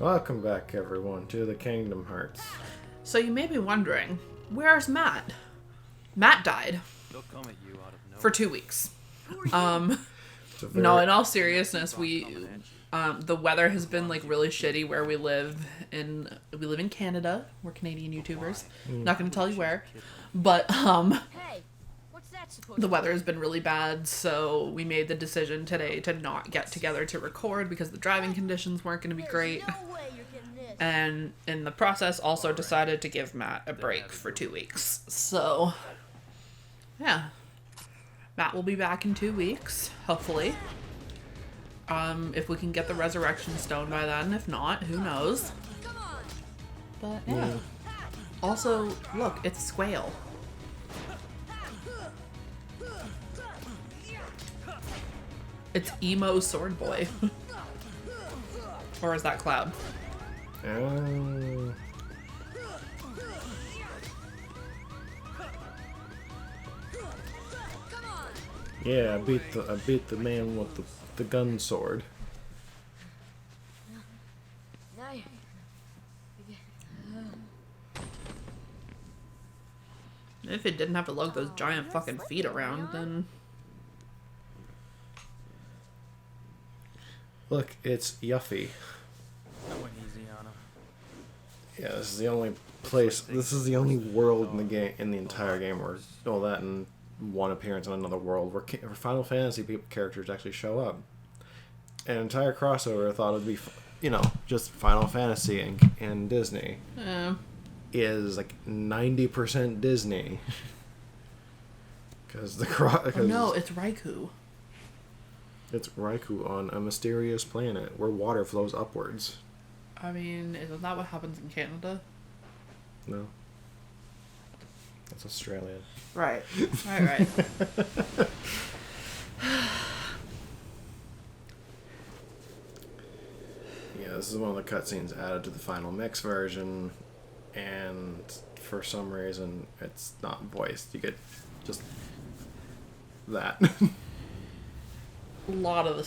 Welcome back, everyone, to the Kingdom Hearts. So you may be wondering, where's Matt? Matt died for 2 weeks. No, in all seriousness, the weather has been like really shitty where we live in Canada. We're Canadian YouTubers. Not going to tell you where, but the weather has been really bad, so we made the decision today to not get together to record because the driving conditions weren't going to be great. And in the process, also decided to give Matt a break for 2 weeks. So, yeah. Matt will be back in 2 weeks, hopefully. If we can get the Resurrection Stone by then. If not, who knows? But, yeah. Also, look, it's Squall. It's emo sword boy. Or is that Cloud? Yeah, I beat the man with the gun sword. If it didn't have to lug those giant fucking feet around, then... Look, it's Yuffie. Yeah, this is the only place. This is the only world in the game, in the entire game, where all that and one appearance in another world where Final Fantasy characters actually show up. An entire crossover, I thought it'd be, just Final Fantasy and Disney. Is like 90% Disney. Because no, it's Raikou. It's Raikou on a mysterious planet where water flows upwards. I mean, isn't that what happens in Canada? No. That's Australia. Right. Right. Yeah, this is one of the cutscenes added to the final mix version, and for some reason it's not voiced. You get just that. A lot of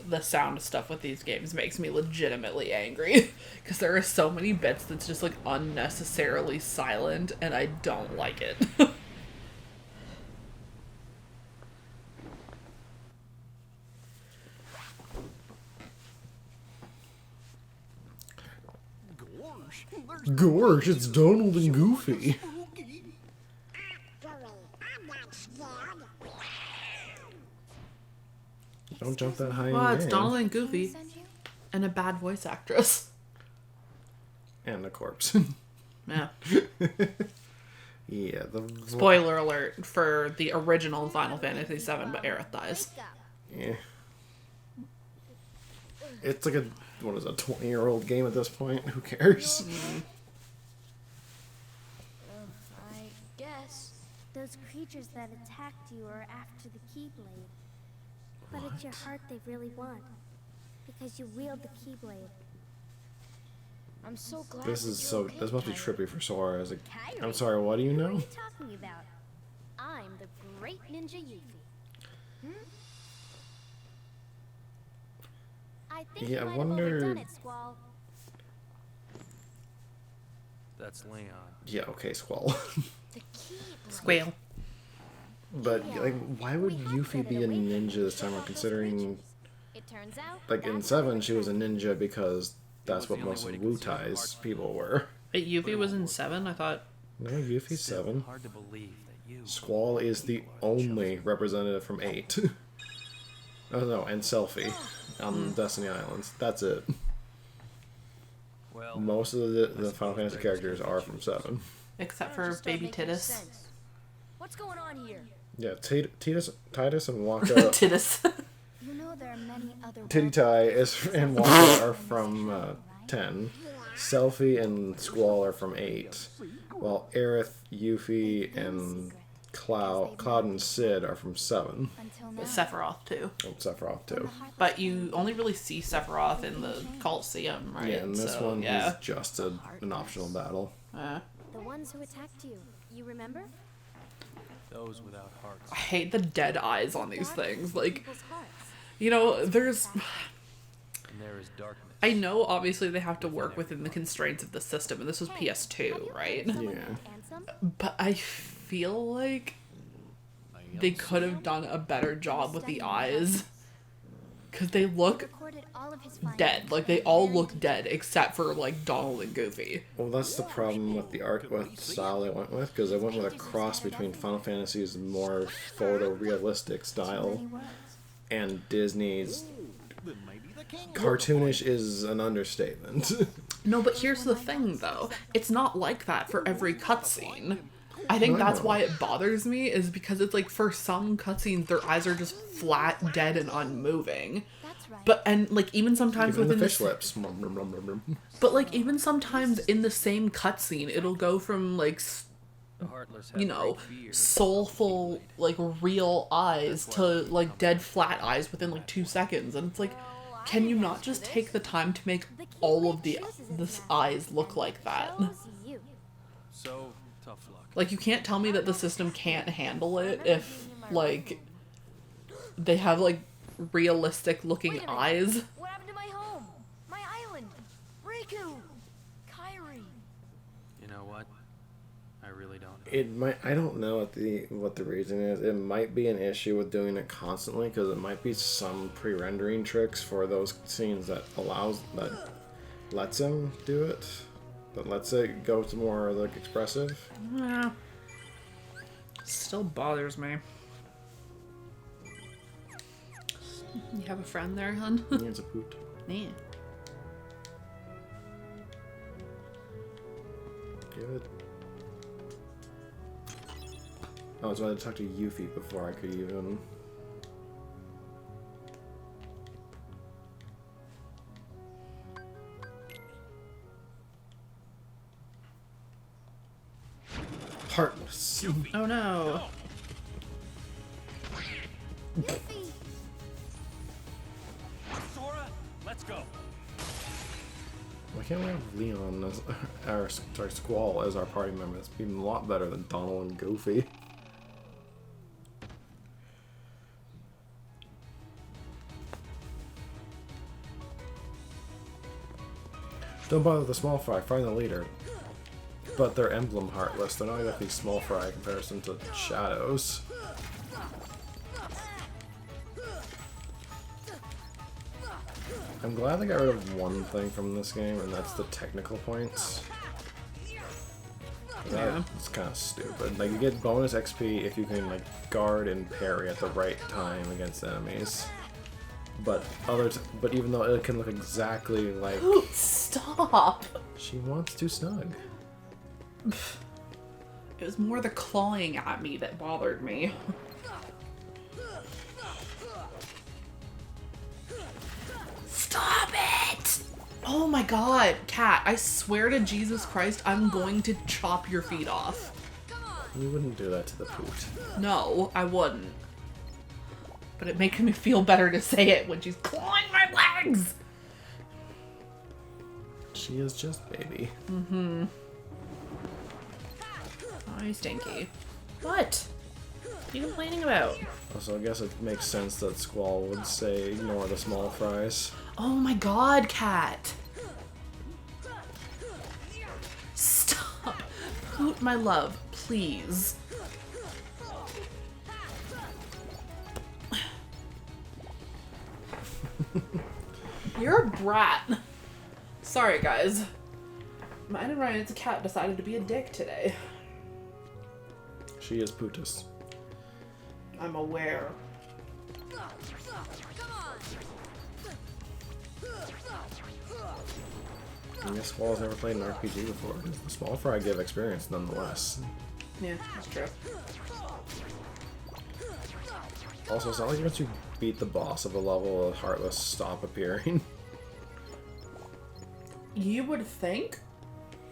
the sound stuff with these games makes me legitimately angry because there are so many bits that's just like unnecessarily silent, and I don't like it. Gorsh, it's Donald and Goofy. Don't jump that high. Well, it's Donald and Goofy, and a bad voice actress, and a corpse. Yeah. Yeah. Spoiler alert for the original Final Fantasy VII, but Aerith dies. Yeah. It's like a 20-year-old game at this point. Who cares? I guess those creatures that attacked you are after the Keyblade. But it's your heart they really want, because you wield the Keyblade. I'm so glad. This must be trippy for Sora. I'm sorry, what do you know? What are you talking about? I'm the great ninja Yuffie. I think you might have overdone it, Squall. That's Leon. Yeah, okay, Squall. The Keyblade. Squall. But why would Yuffie be a ninja this time around, considering, in 7 she was a ninja because that's what most of Wutai's people were. Wait, Yuffie was in 7? I thought... No, Yuffie's 7. Squall is the only representative from 8. Oh no, and Selphie on Destiny Islands. That's it. Most of the Final Fantasy characters are from 7. Except for Baby Titus. What's going on here? Yeah, Titus and Waka. Titus. You know there are many other Tititai and Waka are from 10. Selphie and Squall are from 8. While Aerith, Yuffie, and Cloud and Sid are from 7. Sephiroth, too. Oh, Sephiroth, too. But you only really see Sephiroth in the Coliseum, right? Yeah, and this one is just an optional battle. The ones who attacked you, you remember? Those without hearts. I hate the dead eyes on these things. Like, there's... and there is darkness. I know obviously they have to work within the constraints of the system, and this was PS2, right? Yeah. But I feel like they could have done a better job with the eyes. Because they look dead. Like, they all look dead, except for, like, Donald and Goofy. Well, that's the problem with the art with style they went with, because they went with a cross between Final Fantasy's more photorealistic style and Disney's cartoonish is an understatement. No, but here's the thing, though. It's not like that for every cutscene. I think that's why it bothers me, is because it's like, for some cutscenes, their eyes are just flat, dead, and unmoving. But, and, like, even sometimes Even within the fish lips. But, like, even sometimes in the same cutscene, it'll go from, like, The heartless have you know, great fear. soulful, like, real eyes to, like, dead flat eyes within, like, 2 seconds. And it's like, can you not just take the time to make all of the eyes look like that? So, tough luck. Like, you can't tell me that the system can't handle it if, like, they have, like, realistic looking eyes. What happened to my home? My island? Riku! Kairi! You know what? I really don't know. It might. I don't know what the reason is. It might be an issue with doing it constantly, because it might be some pre-rendering tricks for those scenes that lets him do it, that lets it go to more like expressive. Yeah. Still bothers me. You have a friend there, hun? He needs a poot. Yeah. Give it. Oh, so I had to talk to Yuffie before I could even. Heartless. Oh no. Sora, let's go. Why can't we have Leon as our Squall as our party member? That's been a lot better than Donald and Goofy. Don't bother with the small fry, find the leader. But they're emblem heartless. They're not exactly small fry in comparison to Shadows. I'm glad they got rid of one thing from this game, and that's the technical points. That's kind of stupid. Like, you get bonus XP if you can, like, guard and parry at the right time against enemies. But but even though it can look exactly like... Stop! She wants to snug. It was more the clawing at me that bothered me. Stop it! Oh my god, Cat, I swear to Jesus Christ, I'm going to chop your feet off. You wouldn't do that to the poot. No, I wouldn't. But it makes me feel better to say it when she's clawing my legs! She is just baby. Mm-hmm. Oh, you stinky. What? What are you complaining about? Also, I guess it makes sense that Squall would say ignore the small fries. Oh my god, Cat! Stop! Poot, my love, please. You're a brat. Sorry, guys. Mine and Ryan's cat decided to be a dick today. She is Pootus. I'm aware. I guess Squall's never played an RPG before. The small fry give experience nonetheless. Yeah, that's true. Also, it's not like once you beat the boss of a level, the Heartless stop appearing. You would think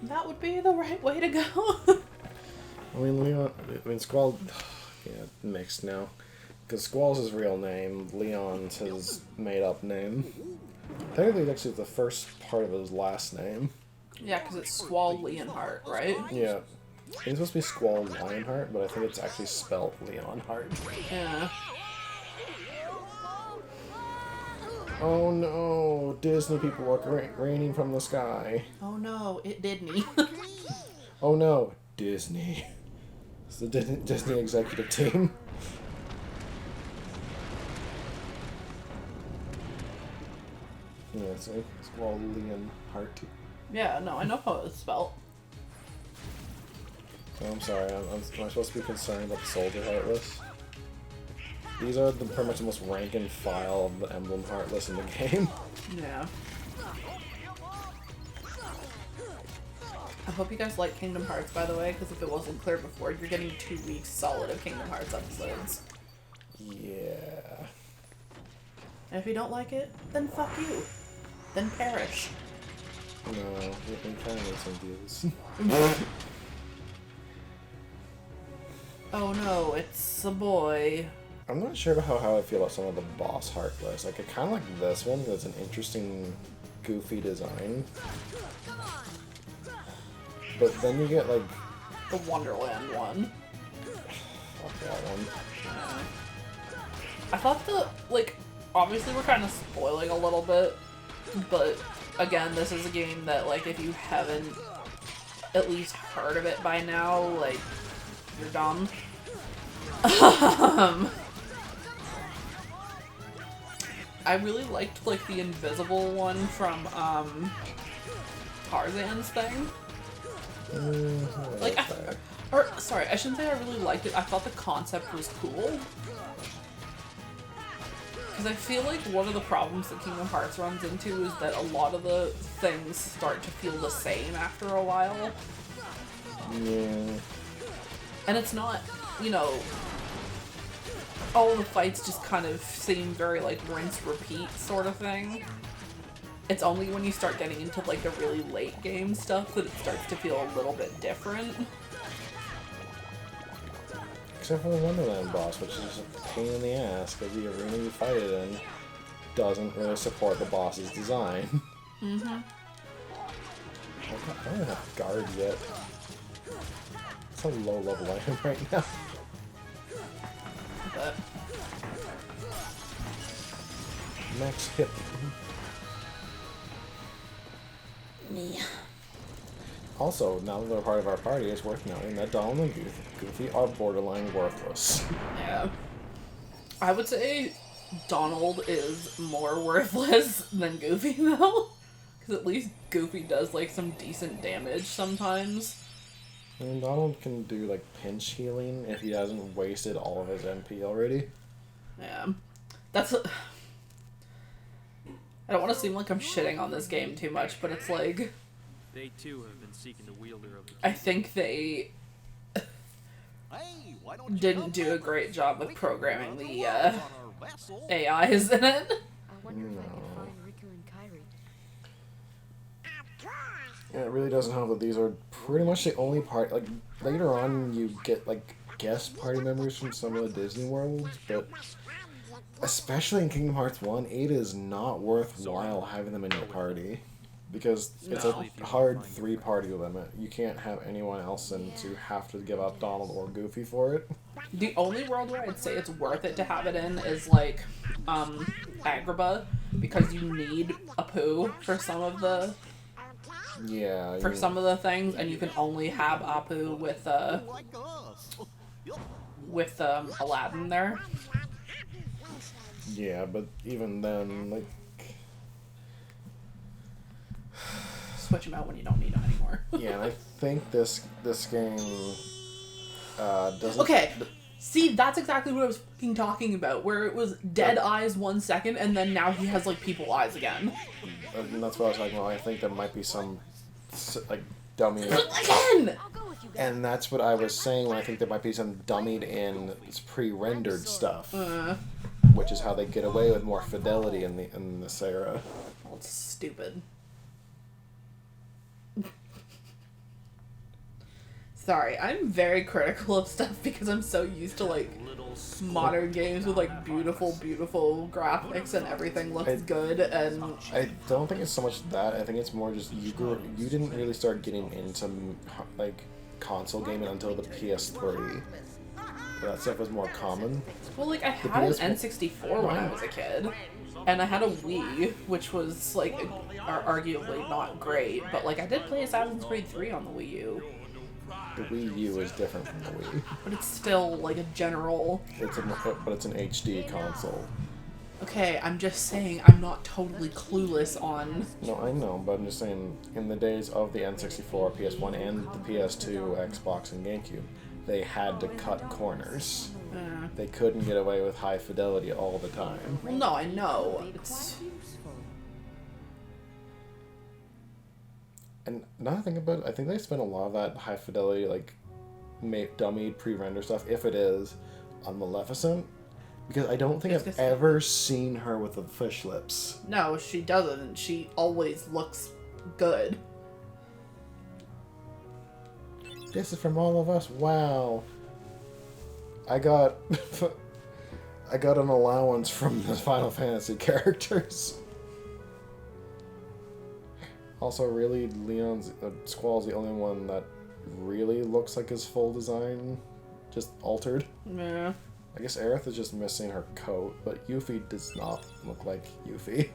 that would be the right way to go. Squall... Yeah, mixed now. Because Squall's his real name, Leon's his made-up name. Technically, it's actually the first part of his last name. Yeah, because it's Squall Leonhardt, right? Yeah. It's supposed to be Squall Lionheart, but I think it's actually spelled Leonheart. Yeah. Oh no, Disney people are raining from the sky. Oh no, it did me. Oh no, Disney. It's the Disney executive team. Yeah, it's like Squall and Heart. Yeah, no, I know how it's spelled. Oh, I'm sorry, am I supposed to be concerned about the Soldier Heartless? These are pretty much the most rank and file of the Emblem Heartless in the game. Yeah. I hope you guys like Kingdom Hearts, by the way, because if it wasn't clear before, you're getting 2 weeks solid of Kingdom Hearts episodes. Yeah. And if you don't like it, then fuck you. Then perish. No, we kind of need some views. Oh no, it's a boy. I'm not sure about how I feel about some of the boss Heartless. Like, I kind of like this one. That's an interesting, goofy design. But then you get, like... The Wonderland one. Fuck that one. I thought obviously we're kind of spoiling a little bit, but again, this is a game that, like, if you haven't at least heard of it by now, like, you're dumb. I really liked, like, the invisible one from, Tarzan's thing. Like, sorry, I shouldn't say I really liked it. I thought the concept was cool. Because I feel like one of the problems that Kingdom Hearts runs into is that a lot of the things start to feel the same after a while. Yeah. And it's not, you know, all the fights just kind of seem very, like, rinse-repeat sort of thing. It's only when you start getting into, like, the really late game stuff that it starts to feel a little bit different. Except for the Wonderland boss, which is a pain in the ass, because the arena you fight it in doesn't really support the boss's design. Mm-hmm. I don't have guard yet. It's a low level I am right now. But Max hip. yeah. Also, now that they're part of our party, it's worth noting that Donald and Goofy are borderline worthless. Yeah. I would say Donald is more worthless than Goofy, though. Because at least Goofy does, like, some decent damage sometimes. And Donald can do, like, pinch healing if he hasn't wasted all of his MP already. Yeah. That's I don't want to seem like I'm shitting on this game too much, but it's like... They too have been seeking the wielder of the I think they didn't do a great job with programming the AIs in it. I wonder if I can find Riku and Kairi. Yeah, it really doesn't help that these are pretty much the only part. Like, later on, you get, like, guest party members from some of the Disney worlds, but especially in Kingdom Hearts 1, it is not worthwhile having them in your party. Because it's a hard 3-party limit. You can't have anyone else in, so you have to give up Donald or Goofy for it. The only world where I'd say it's worth it to have it in is, like, Agrabah, because you need a poo for some of the... Yeah. For some of the things, and you can only have Apu with Aladdin there. Yeah, but even then, like... Switch them out when you don't need them anymore. Yeah, and I think this game doesn't... Okay, see, that's exactly what I was fucking talking about, where it was dead eyes 1 second, and then now he has, like, people eyes again. And that's what I was talking about. I think there might be some, like, dummy... Again! I'll go with you guys. And that's what I was saying when I think there might be some dummied in pre-rendered stuff. Which is how they get away with more fidelity in this era. Well, it's stupid. Sorry, I'm very critical of stuff because I'm so used to, like, modern games with, like, beautiful, beautiful graphics and everything looks good, and... I don't think it's so much that. I think it's more just you didn't really start getting into, like, console gaming until the PS3. that stuff was more common. Well, like, I The had an PS1 N64 when I was a kid. And I had a Wii, which was, like, arguably not great. But, like, I did play Assassin's Creed 3 on the Wii U. The Wii U is different from the Wii. But it's still, like, a general... But it's an HD console. Okay, I'm just saying I'm not totally clueless on... No, I know, but I'm just saying, in the days of the N64, PS1, and the PS2, Xbox, and GameCube, they had to cut corners. They couldn't get away with high fidelity all the time. Well, no, I know. It's... And now I think about it, I think they spent a lot of that high fidelity, like, dummied pre-render stuff, if it is, on Maleficent. Because I don't think I've ever seen her with the fish lips. No, she doesn't. She always looks good. This is from all of us. Wow. I got I got an allowance from the Final Fantasy characters. Also, really, Squall's the only one that really looks like his full design, just altered. Yeah. I guess Aerith is just missing her coat, but Yuffie does not look like Yuffie.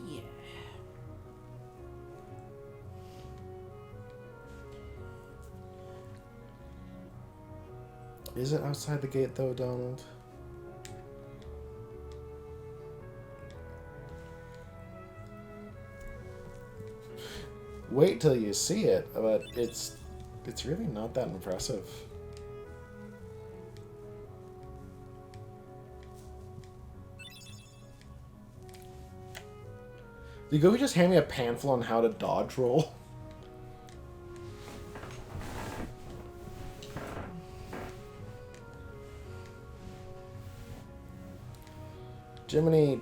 Yeah. Is it outside the gate though, Donald? Wait till you see it, but it's really not that impressive. You go just hand me a pamphlet on how to dodge roll? Jiminy...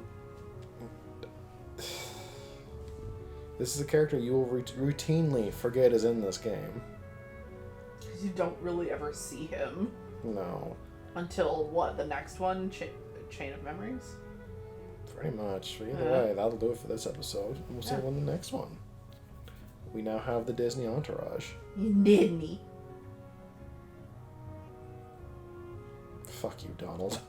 This is a character you will routinely forget is in this game. Because you don't really ever see him. No. Until, what, the next one? Chain of Memories? Pretty much. But either way, that'll do it for this episode. And we'll see you on the next one. We now have the Disney entourage. Disney. Fuck you, Donald.